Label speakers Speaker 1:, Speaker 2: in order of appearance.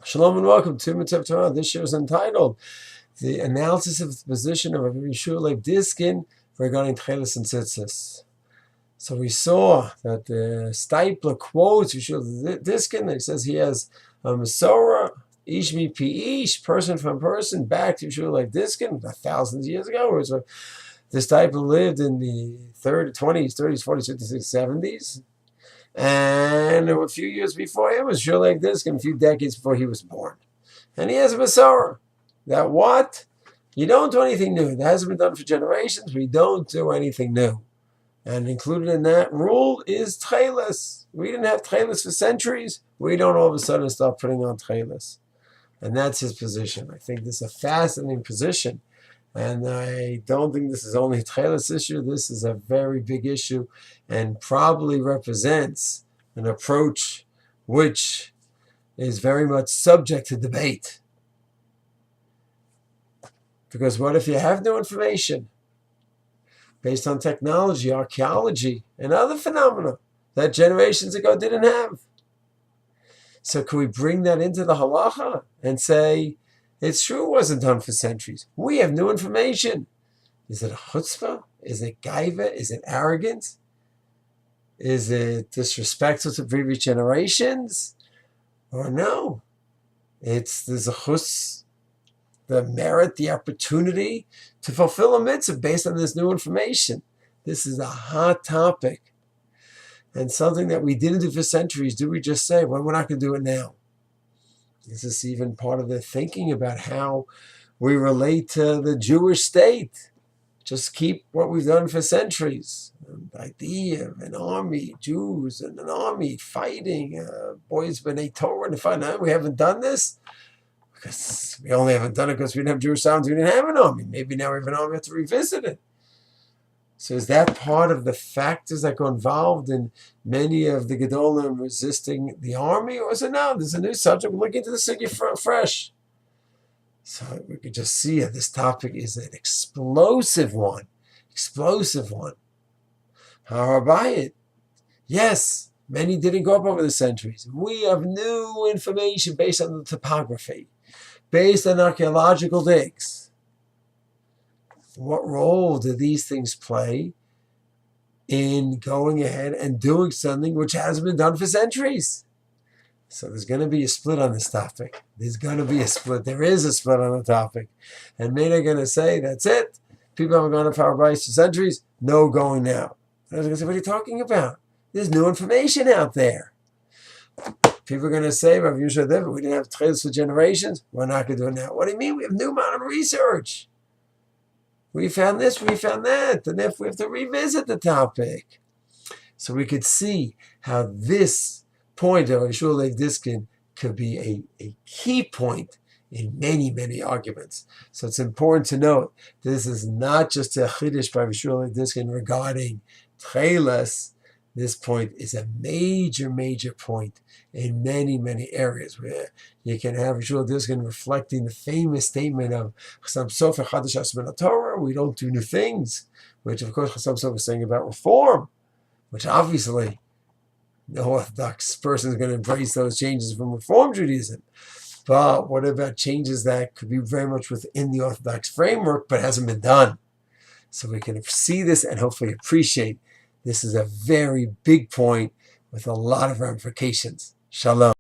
Speaker 1: Shalom and welcome to Mitzvah Torah. This show is entitled The Analysis of the Position of Yeshua Diskin regarding Techeclet and Tzitzis. So we saw that the Stipler quotes Yeshua Diskin. He says he has a Masorah, Ish mi pi ish, person from person, back to Yeshua Diskin, thousands of years ago. The Stipler lived in the 20s, 30s, 40s, 50s, 60s, 70s. And a few years before him was Shulek Diskin, a few decades before he was born. And he has a Masorah. That what? You don't do anything new. That hasn't been done for generations. We don't do anything new. And included in that rule is Techeclet. We didn't have Techeclet for centuries. We don't all of a sudden start putting on Techeclet. And that's his position. I think this is a fascinating position. And I don't think this is only a Techeclet issue. This is a very big issue and probably represents an approach which is very much subject to debate. Because what if you have new information based on technology, archaeology, and other phenomena that generations ago didn't have? So can we bring that into the halacha and say, it's true it wasn't done for centuries. We have new information. Is it a chutzpah? Is it gaiva? Is it arrogance? Is it disrespectful to previous generations? Or no? There's a chus, the merit, the opportunity to fulfill a mitzvah based on this new information. This is a hot topic. And something that we didn't do for centuries. Do we just say, well, we're not going to do it now? Is this even part of the thinking about how we relate to the Jewish state? Just keep what we've done for centuries. The idea of an army, Jews and an army fighting, boys b'nei Torah and fighting. We haven't done this because we only haven't done it because we didn't have Jewish armies. We didn't have an army. Maybe now we have an army. We have to revisit it. So is that part of the factors that go involved in many of the Gedolim resisting the army? Or is it no, there's a new subject, we're looking into the sugya fresh. So we could just see that this topic is an explosive one. How about it? Yes, many didn't go up over the centuries. We have new information based on the topography, based on archaeological digs. What role do these things play in going ahead and doing something which hasn't been done for centuries? So there's going to be a split on this topic. There's going to be a split. There is a split on the topic. And many are going to say, that's it. People haven't gone to power bites for centuries. No going now. And I was going to say, what are you talking about? There's new information out there. People are going to say, we didn't have trails for generations. We're not going to do it now. What do you mean? We have new modern research. We found this, we found that, and if we have to revisit the topic. So we could see how this point of Yeshua Diskin could be a key point in many, many arguments. So it's important to note, this is not just a chiddush by Yeshua Diskin regarding Techeclet. This point is a major, major point in many, many areas where you can have Yeshua Diskin reflecting the famous statement of Chassam Sofer Chadash Asman Torah, we don't do new things, which of course Chassam Sofer is saying about reform, which obviously no Orthodox person is going to embrace those changes from Reform Judaism. But what about changes that could be very much within the Orthodox framework but hasn't been done? So we can see this and hopefully appreciate this is a very big point with a lot of ramifications. Shalom.